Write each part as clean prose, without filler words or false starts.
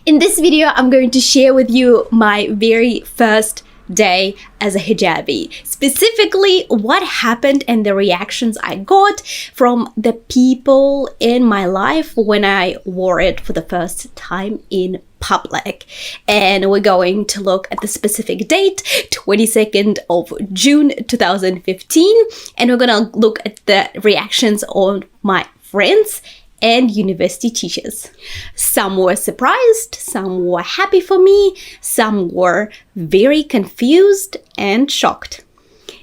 In this video, I'm going to share with you my very first day as a hijabi. Specifically, what happened and the reactions I got from the people in my life when I wore it for the first time in public. And we're going to look at the specific date, 22nd of June 2015, and we're gonna look at the reactions on my friends and university teachers. Some were surprised, some were happy for me, some were very confused and shocked.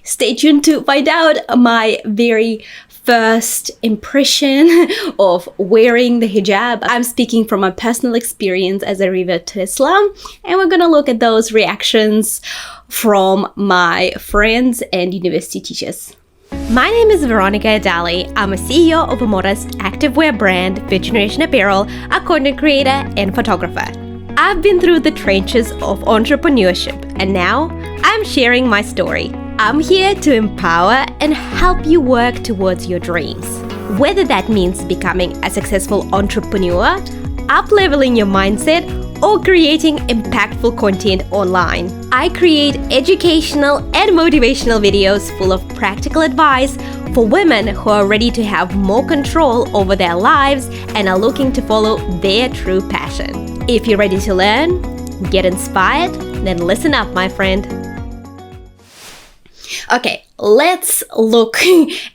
Stay tuned to find out my very first impression of wearing the hijab. I'm speaking from my personal experience as a revert to Islam, and we're gonna look at those reactions from my friends and university teachers. My name is Veronika Edali. I'm a CEO of a modest activewear brand, Fifth Generation Apparel, a content creator and photographer. I've been through the trenches of entrepreneurship, and now I'm sharing my story. I'm here to empower and help you work towards your dreams. Whether that means becoming a successful entrepreneur, up-leveling your mindset, or creating impactful content online. I create educational and motivational videos full of practical advice for women who are ready to have more control over their lives and are looking to follow their true passion. If you're ready to learn, get inspired, then listen up, my friend. Okay, let's look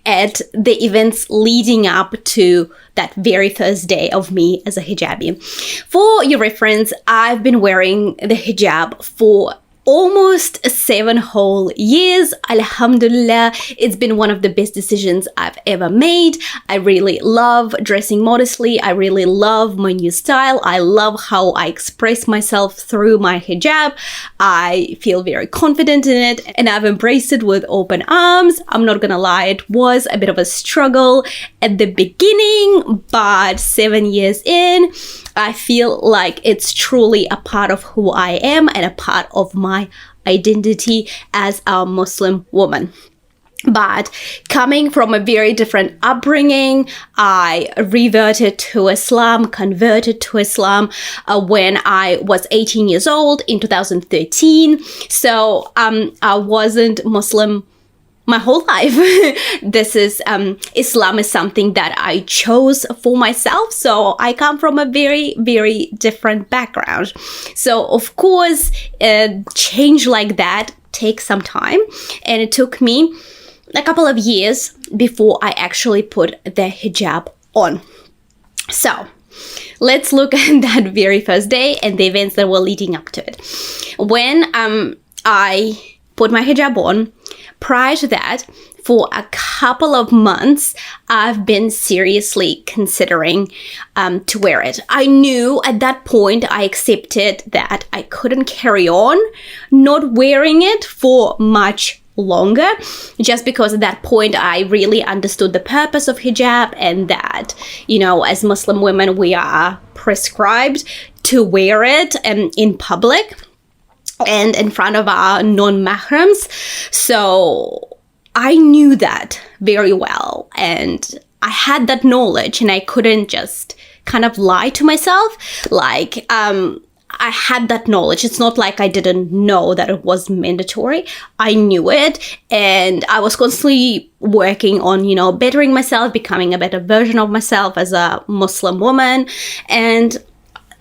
at the events leading up to that very first day of me as a hijabi. For your reference, I've been wearing the hijab for almost 7 whole years. Alhamdulillah, it's been one of the best decisions I've ever made. I really love dressing modestly. I really love my new style. I love how I express myself through my hijab. I feel very confident in it, and I've embraced it with open arms. I'm not gonna lie, it was a bit of a struggle at the beginning, but 7 years in, I feel like it's truly a part of who I am and a part of my identity as a Muslim woman. But coming from a very different upbringing, I reverted to Islam, converted to Islam when I was 18 years old in 2013. So I wasn't Muslim my whole life. This is Islam is something that I chose for myself. So I come from a very, very different background. So of course, a change like that takes some time, and it took me a couple of years before I actually put the hijab on. So let's look at that very first day and the events that were leading up to it. When I put my hijab on, prior to that, for a couple of months, I've been seriously considering to wear it. I knew at that point, I accepted that I couldn't carry on not wearing it for much longer, just because at that point I really understood the purpose of hijab, and that, you know, as Muslim women, we are prescribed to wear it in public and in front of our non-mahrams. So I knew that very well, and I had that knowledge, and I couldn't just kind of lie to myself. Like, I had that knowledge. It's not like I didn't know that it was mandatory. I knew it, and I was constantly working on, you know, bettering myself, becoming a better version of myself as a Muslim woman. And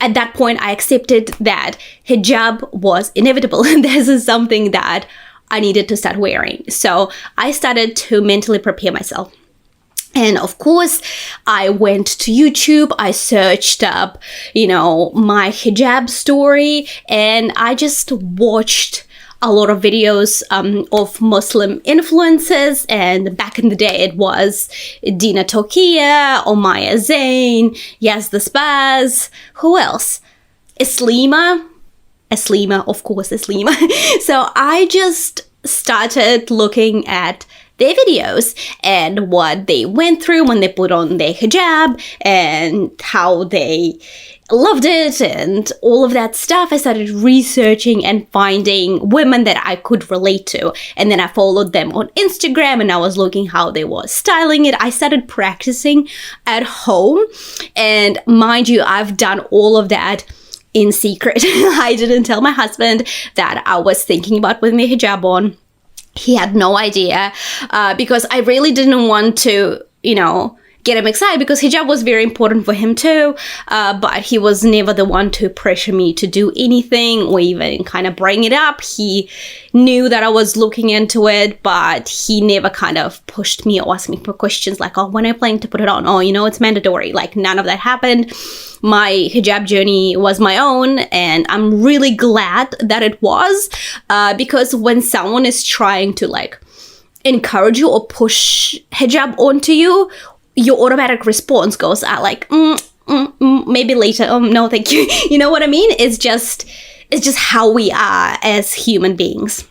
at that point, I accepted that hijab was inevitable. This is something that I needed to start wearing. So I started to mentally prepare myself. And of course, I went to YouTube, I searched up, you know, my hijab story, and I just watched a lot of videos of Muslim influencers. And back in the day, it was Dina Tokia, Omaya Zain, Yazda Spaz, who else? Islima, of course, Islima. So I just started looking at their videos and what they went through when they put on their hijab and how they loved it and all of that stuff. I started researching and finding women that I could relate to. And then I followed them on Instagram and I was looking how they were styling it. I started practicing at home. And mind you, I've done all of that in secret. I didn't tell my husband that I was thinking about putting the hijab on. He had no idea because I really didn't want to, get him excited because hijab was very important for him too. But he was never the one to pressure me to do anything or even kind of bring it up. He knew that I was looking into it, but he never kind of pushed me or asked me for questions like, when are you planning to put it on? It's mandatory. Like, none of that happened. My hijab journey was my own, and I'm really glad that it was, because when someone is trying to like encourage you or push hijab onto you, your automatic response goes like, maybe later. No, thank you. You know what I mean? It's just how we are as human beings.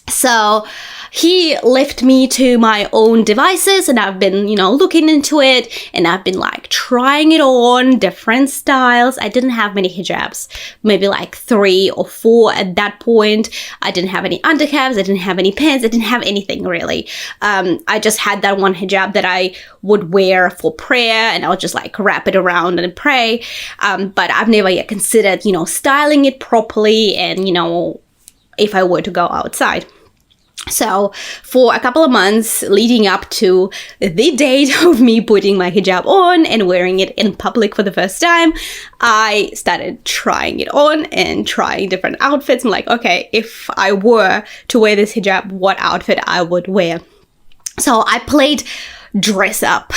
So he left me to my own devices, and I've been, looking into it, and I've been like trying it on different styles. I didn't have many hijabs, maybe like 3 or 4 at that point. I didn't have any undercaps. I didn't have any pants. I didn't have anything really. I just had that one hijab that I would wear for prayer, and I would just like wrap it around and pray. But I've never yet considered, styling it properly and, if I were to go outside. So for a couple of months leading up to the date of me putting my hijab on and wearing it in public for the first time, I started trying it on and trying different outfits. I'm like, okay, if I were to wear this hijab, what outfit I would wear. So I played dress up.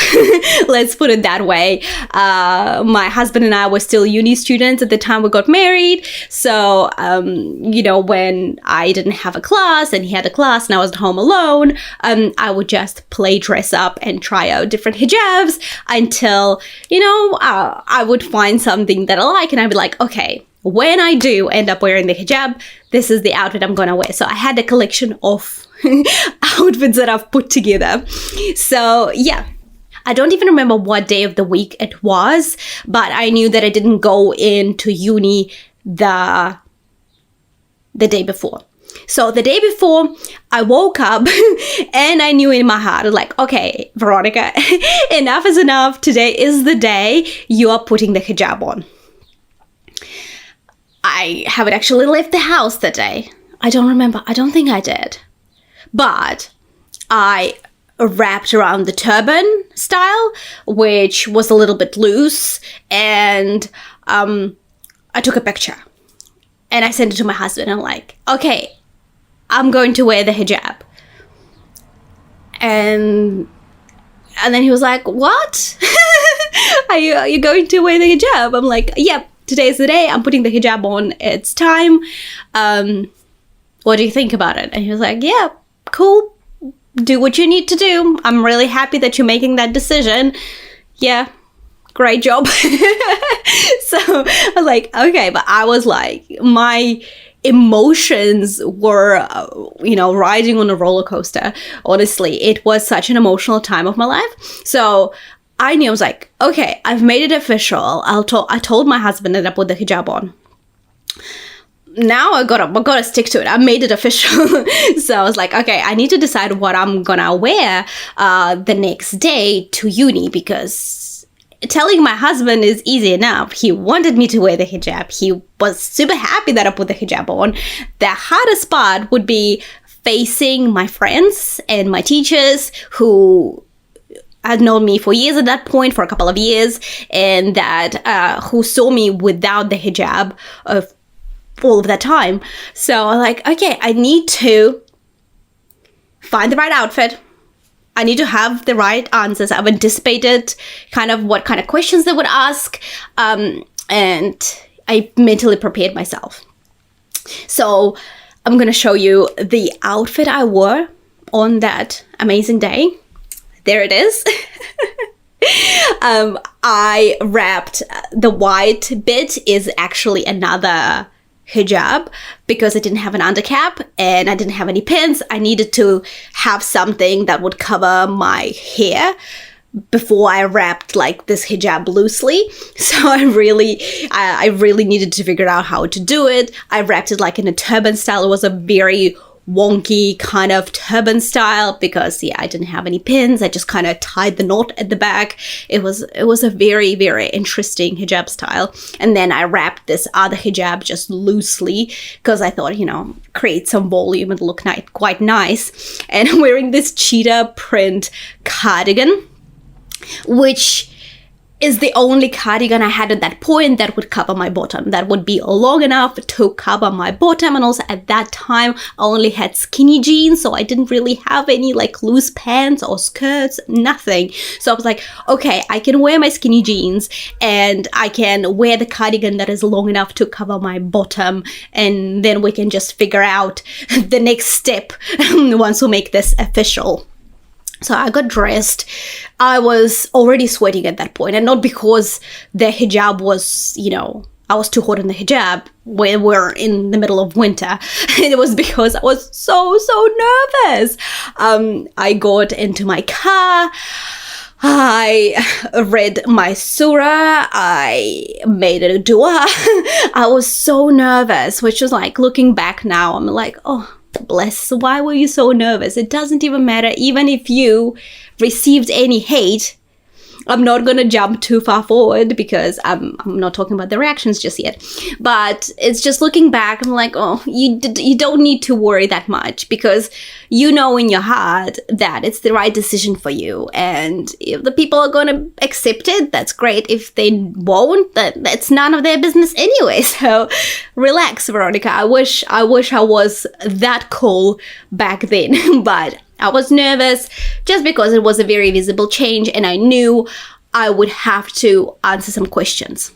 Let's put it that way. My husband and I were still uni students at the time we got married. So, when I didn't have a class and he had a class and I was at home alone, I would just play dress up and try out different hijabs until, I would find something that I like, and I'd be like, okay, when I do end up wearing the hijab, this is the outfit I'm gonna wear. So I had a collection of outfits that I've put together. So yeah, I don't even remember what day of the week it was, but I knew that I didn't go into uni the day before. So the day before, I woke up and I knew in my heart, like, okay, Veronika, enough is enough. Today is the day you are putting the hijab on. I haven't actually left the house that day. I don't remember. I don't think I did. But I wrapped around the turban style, which was a little bit loose, and I took a picture. And I sent it to my husband. I'm like, okay, I'm going to wear the hijab. And then he was like, what? Are you going to wear the hijab? I'm like, yep. Today's the day. I'm putting the hijab on. It's time. What do you think about it? And he was like, yeah, cool. Do what you need to do. I'm really happy that you're making that decision. Yeah, great job. So I was like, okay. But I was like, my emotions were, riding on a roller coaster. Honestly, it was such an emotional time of my life. So I knew, I was like, okay, I've made it official. I told my husband that I put the hijab on. Now I gotta stick to it. I made it official. So I was like, okay, I need to decide what I'm gonna wear the next day to uni, because telling my husband is easy enough. He wanted me to wear the hijab. He was super happy that I put the hijab on. The hardest part would be facing my friends and my teachers who had known me for years at that point, for a couple of years, and that who saw me without the hijab of all of that time. So I'm like, okay, I need to find the right outfit. I need to have the right answers. I've anticipated kind of what kind of questions they would ask, and I mentally prepared myself. So I'm going to show you the outfit I wore on that amazing day. There it is. I wrapped the white bit is actually another hijab because I didn't have an undercap and I didn't have any pins. I needed to have something that would cover my hair before I wrapped like this hijab loosely. So I really needed to figure out how to do it. I wrapped it like in a turban style. It was a very wonky kind of turban style because I didn't have any pins. I just kind of tied the knot at the back. It was a very, very interesting hijab style. And then I wrapped this other hijab just loosely because I thought, create some volume and look quite nice. And I'm wearing this cheetah print cardigan, which is the only cardigan I had at that point that would cover my bottom, that would be long enough to cover my bottom. And also at that time, I only had skinny jeans, so I didn't really have any like loose pants or skirts, nothing. So I was like, okay, I can wear my skinny jeans and I can wear the cardigan that is long enough to cover my bottom, and then we can just figure out the next step once we make this official. So I got dressed. I was already sweating at that point, and not because the hijab was, I was too hot in the hijab when we're in the middle of winter. It was because I was so nervous. I got into my car. I read my surah. I made a dua. I was so nervous, which is like, looking back now, I'm like, oh, bless, why were you so nervous? It doesn't even matter. Even if you received any hate, I'm not going to jump too far forward because I'm not talking about the reactions just yet. But it's just looking back, I'm like, oh, you don't need to worry that much, because you know in your heart that it's the right decision for you. And if the people are going to accept it, that's great. If they won't, that's none of their business anyway. So relax, Veronika. I wish I was that cool back then. But I was nervous just because it was a very visible change and I knew I would have to answer some questions.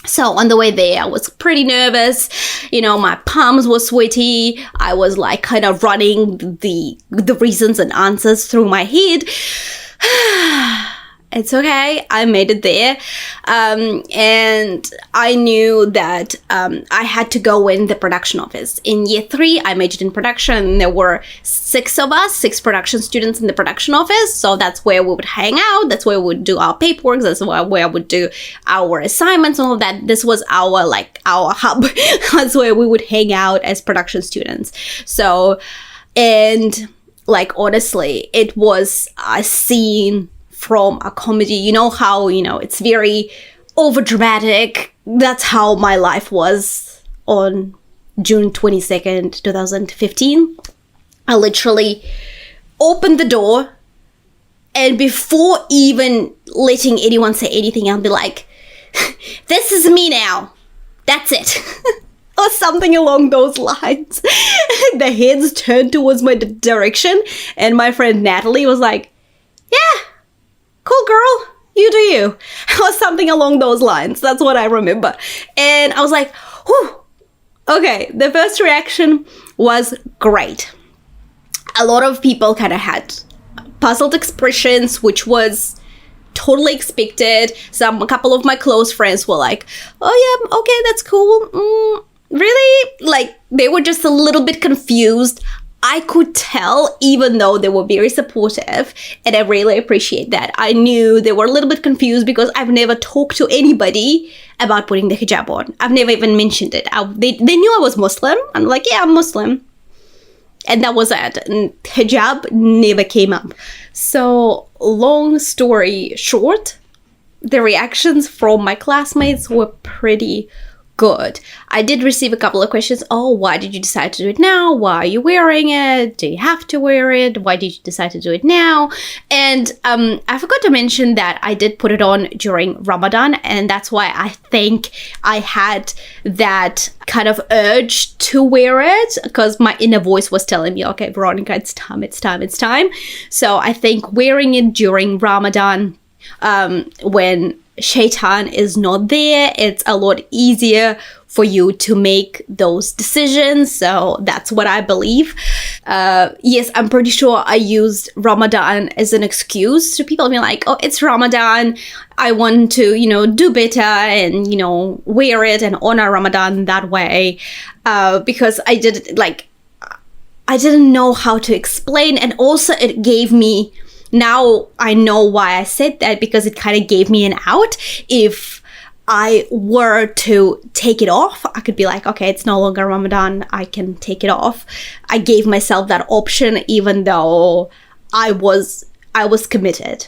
So on the way there, I was pretty nervous. My palms were sweaty. I was like kind of running the reasons and answers through my head. It's okay. I made it there. And I knew that I had to go in the production office. In year 3, I majored in production. There were 6 of us, 6 production students in the production office. So that's where we would hang out. That's where we would do our paperwork. That's where I would do our assignments and all of that. This was our hub. That's where we would hang out as production students. So, and like, honestly, it was a scene from a comedy. You know how, it's very overdramatic. That's how my life was on June 22nd, 2015. I literally opened the door, and before even letting anyone say anything, I'll be like, this is me now. That's it. Or something along those lines. The heads turned towards my direction, and my friend Natalie was like, yeah, cool girl, you do you. Or something along those lines. That's what I remember. And I was like, whew. Okay, the first reaction was great. A lot of people kind of had puzzled expressions, which was totally expected. A couple of my close friends were like, oh yeah, okay, that's cool. Really? Like, they were just a little bit confused. I could tell, even though they were very supportive, and I really appreciate that. I knew they were a little bit confused because I've never talked to anybody about putting the hijab on. I've never even mentioned it. They knew I was Muslim. I'm like, yeah, I'm Muslim. And that was it. And hijab never came up. So, long story short, the reactions from my classmates were pretty good. I did receive a couple of questions. Oh, why did you decide to do it now? Why are you wearing it? Do you have to wear it? Why did you decide to do it now? And I forgot to mention that I did put it on during Ramadan, and that's why I think I had that kind of urge to wear it, because my inner voice was telling me, okay, Veronika, it's time. So I think wearing it during Ramadan, when Shaitan is not there, it's a lot easier for you to make those decisions. So that's what I believe. Yes, I'm pretty sure I used Ramadan as an excuse to people being like, oh, it's Ramadan. I want to, do better and, wear it and honor Ramadan that way. Because I didn't know how to explain. And also it gave me, now I know why I said that, because it kind of gave me an out. If I were to take it off, I could be like, okay, it's no longer Ramadan, I can take it off. I gave myself that option, even though I was committed.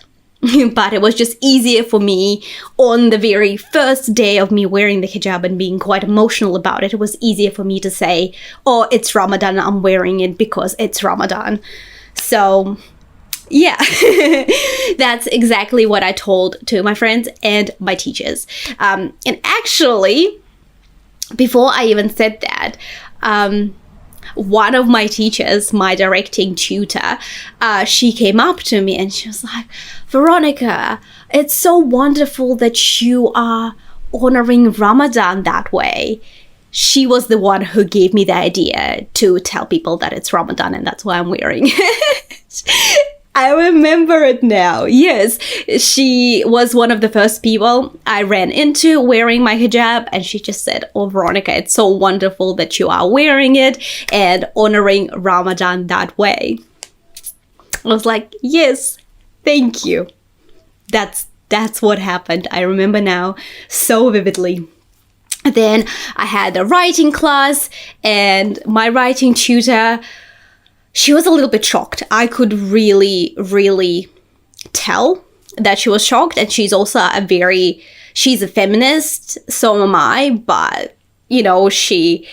But it was just easier for me on the very first day of me wearing the hijab and being quite emotional about it. It was easier for me to say, oh, it's Ramadan, I'm wearing it because it's Ramadan. So yeah, that's exactly what I told to my friends and my teachers. And actually, before I even said that, one of my teachers, my directing tutor, she came up to me and she was like, Veronika, it's so wonderful that you are honoring Ramadan that way. She was the one who gave me the idea to tell people that it's Ramadan, and that's why I'm wearing it. I remember it now. Yes, she was one of the first people I ran into wearing my hijab, and she just said, oh, Veronika, it's so wonderful that you are wearing it and honoring Ramadan that way. I was like, yes, thank you. That's what happened. I remember now so vividly. Then I had a writing class, and my writing tutor, she was a little bit shocked. I could really, really tell that she was shocked. And she's also she's a feminist, so am I. But, she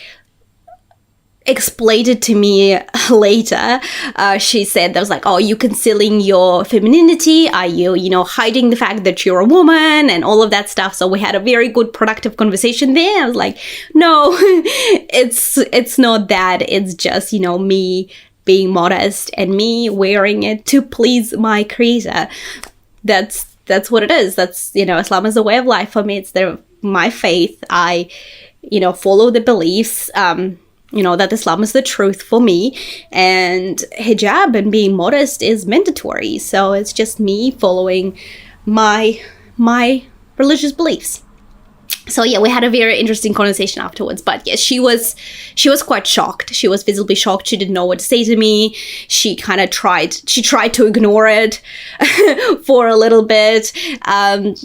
explained it to me later. She said, there was like, oh, are you concealing your femininity? Are you, hiding the fact that you're a woman and all of that stuff? So we had a very good, productive conversation there. I was like, no, it's not that. It's just, me being modest and me wearing it to please my creator. That's what it is. That's, Islam is a way of life for me. It's my faith. I, follow the beliefs, that Islam is the truth for me, and hijab and being modest is mandatory. So it's just me following my religious beliefs. So yeah, we had a very interesting conversation afterwards. But yes, she was quite shocked. She was visibly shocked. She didn't know what to say to me. She tried to ignore it for a little bit. And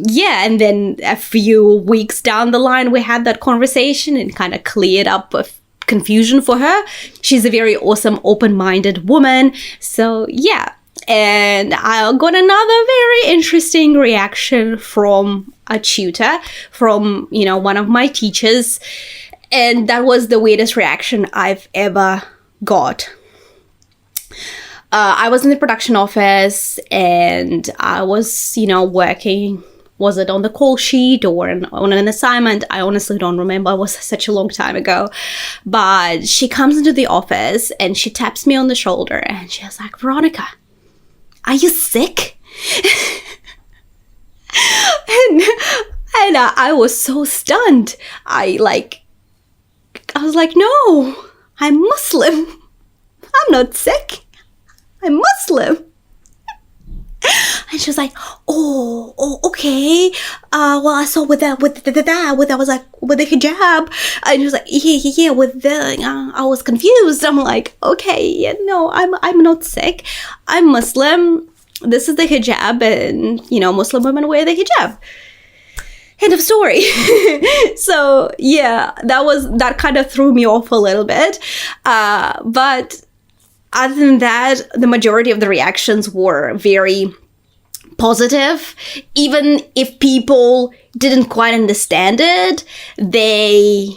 then a few weeks down the line, we had that conversation and kind of cleared up with confusion for her. She's a very awesome, open-minded woman. So yeah. And I got another very interesting reaction from a tutor, from, one of my teachers. And that was the weirdest reaction I've ever got. I was in the production office and I was, working. Was it on the call sheet or on an assignment? I honestly don't remember. It was such a long time ago. But she comes into the office and she taps me on the shoulder and she was like, Veronika, are you sick? and I was so stunned. I was like, no, I'm Muslim. I'm not sick. I'm Muslim. And she was like, oh, okay. Well, I saw with the hijab. And she was like, yeah, I was confused. I'm like, okay, yeah, no, I'm not sick. I'm Muslim. This is the hijab, and Muslim women wear the hijab. End of story. So yeah, that kind of threw me off a little bit. But other than that, the majority of the reactions were very positive. Even if people didn't quite understand it, they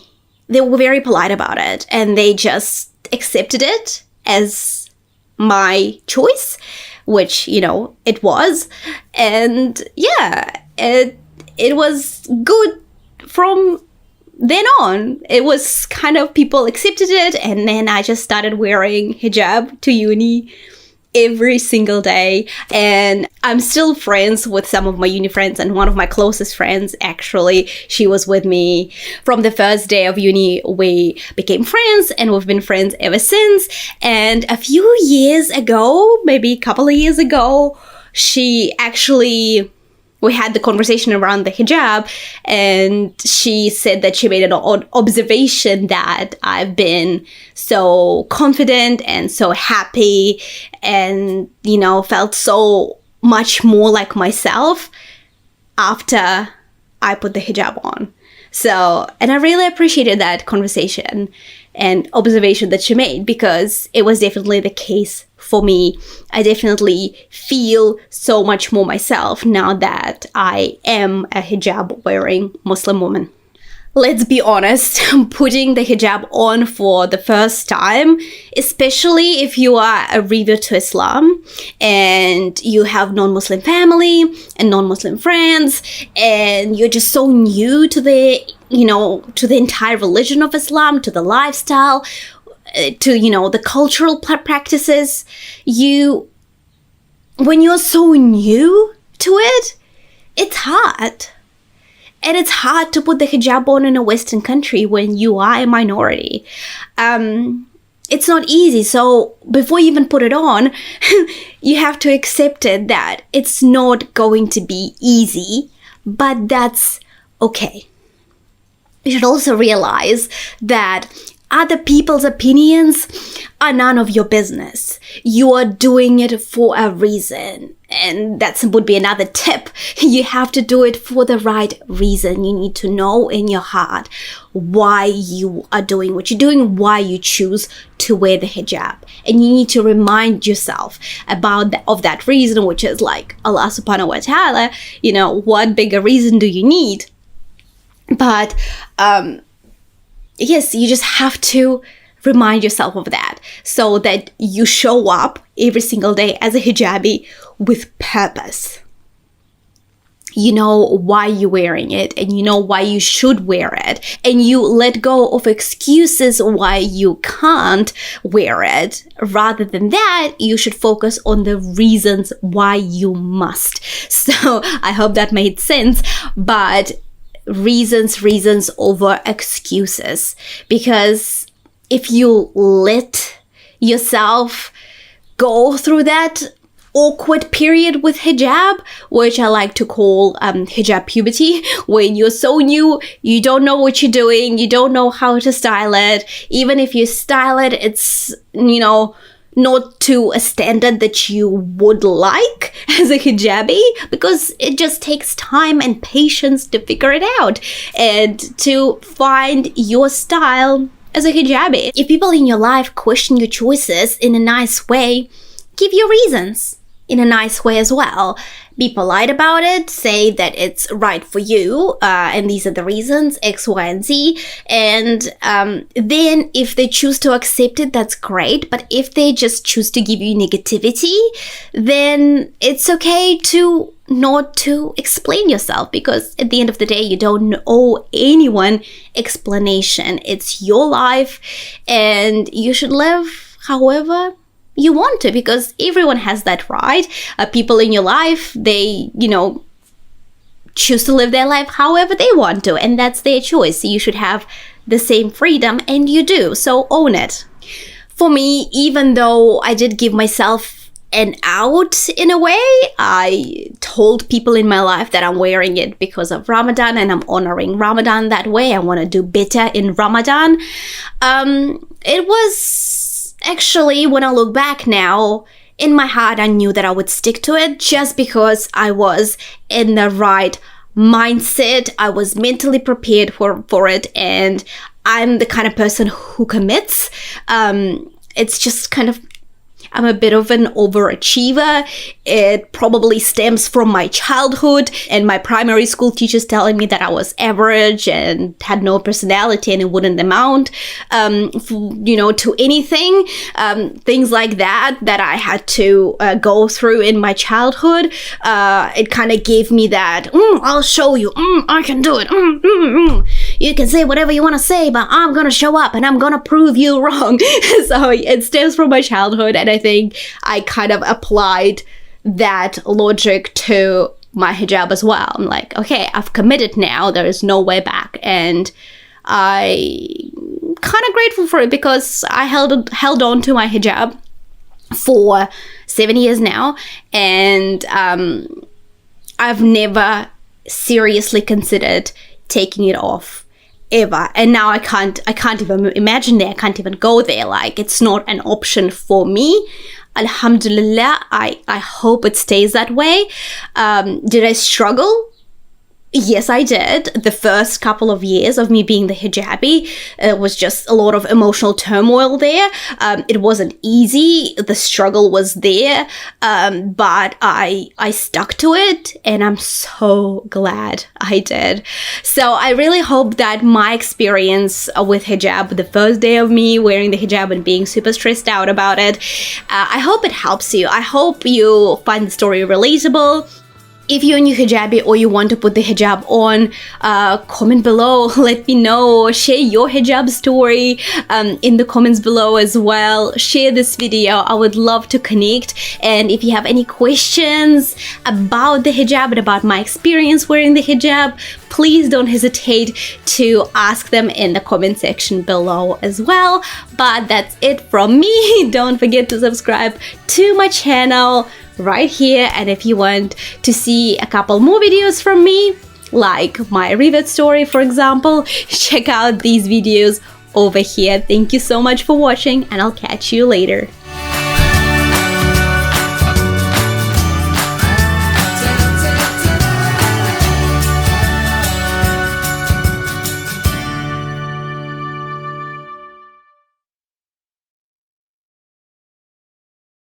were very polite about it, and they just accepted it as my choice, which, it was. And yeah, it was good from then on. It was kind of, people accepted it, and then I just started wearing hijab to uni every single day. And I'm still friends with some of my uni friends, and one of my closest friends, actually, she was with me from the first day of uni. We became friends, and we've been friends ever since. And a few years ago, maybe a couple of years ago, we had the conversation around the hijab, and she said that she made an observation that I've been so confident and so happy and, felt so much more like myself after I put the hijab on. So, and I really appreciated that conversation and observation that she made, because it was definitely the case for me. I definitely feel so much more myself now that I am a hijab wearing Muslim woman. Let's be honest, putting the hijab on for the first time, especially if you are a revert to Islam and you have non-Muslim family and non-Muslim friends, and you're just so new to the, to the entire religion of Islam, to the lifestyle, to, the cultural practices, when you're so new to it, it's hard. And it's hard to put the hijab on in a Western country when you are a minority. It's not easy. So before you even put it on, you have to accept it that it's not going to be easy, but that's okay. You should also realize that other people's opinions are none of your business. You are doing it for a reason. And that would be another tip. You have to do it for the right reason. You need to know in your heart why you are doing what you're doing, why you choose to wear the hijab. And you need to remind yourself of that reason, which is like Allah subhanahu wa ta'ala, what bigger reason do you need? But, yes, you just have to remind yourself of that so that you show up every single day as a hijabi with purpose. You know why you're wearing it, and you know why you should wear it, and you let go of excuses why you can't wear it. Rather than that, you should focus on the reasons why you must. So I hope that made sense, but reasons over excuses, because if you let yourself go through that awkward period with hijab, which I like to call hijab puberty, when you're so new, you don't know what you're doing, you don't know how to style it. Even if you style it, it's, not to a standard that you would like as a hijabi, because it just takes time and patience to figure it out and to find your style as a hijabi. If people in your life question your choices in a nice way, give your reasons in a nice way as well. Be polite about it, say that it's right for you, and these are the reasons, X, Y, and Z. And then if they choose to accept it, that's great. But if they just choose to give you negativity, then it's okay to not to explain yourself, because at the end of the day, you don't owe anyone explanation. It's your life, and you should live however you want to, because everyone has that right. People in your life, they, choose to live their life however they want to, and that's their choice. You should have the same freedom, and you do, so own it. For me, even though I did give myself an out in a way, I told people in my life that I'm wearing it because of Ramadan, and I'm honoring Ramadan that way. I want to do better in Ramadan. It was actually, when I look back now, in my heart, I knew that I would stick to it just because I was in the right mindset. I was mentally prepared for it, and I'm the kind of person who commits. It's just kind of, I'm a bit of an overachiever. It probably stems from my childhood and my primary school teachers telling me that I was average and had no personality and it wouldn't amount, to anything. Things like that I had to go through in my childhood. It kind of gave me that, I'll show you, I can do it. You can say whatever you want to say, but I'm going to show up and I'm going to prove you wrong. So it stems from my childhood, and I think I kind of applied that logic to my hijab as well. I'm like, okay, I've committed now. There is no way back. And I kind of grateful for it, because I held on to my hijab for 7 years now, and I've never seriously considered taking it off ever. And now I can't even imagine that. I can't even go there. Like, it's not an option for me. Alhamdulillah, I hope it stays that way. Did I struggle? Yes, I did. The first couple of years of me being the hijabi was just a lot of emotional turmoil there. It wasn't easy. The struggle was there, but I stuck to it, and I'm so glad I did. So I really hope that my experience with hijab, the first day of me wearing the hijab and being super stressed out about it, I hope it helps you. I hope you find the story relatable. If you're a new hijabi or you want to put the hijab on, comment below, let me know, share your hijab story in the comments below as well. Share this video, I would love to connect. And if you have any questions about the hijab and about my experience wearing the hijab, please don't hesitate to ask them in the comment section below as well. But that's it from me. Don't forget to subscribe to my channel right here, and if you want to see a couple more videos from me, like my revert story for example, check out these videos over here. Thank you so much for watching, and I'll catch you later.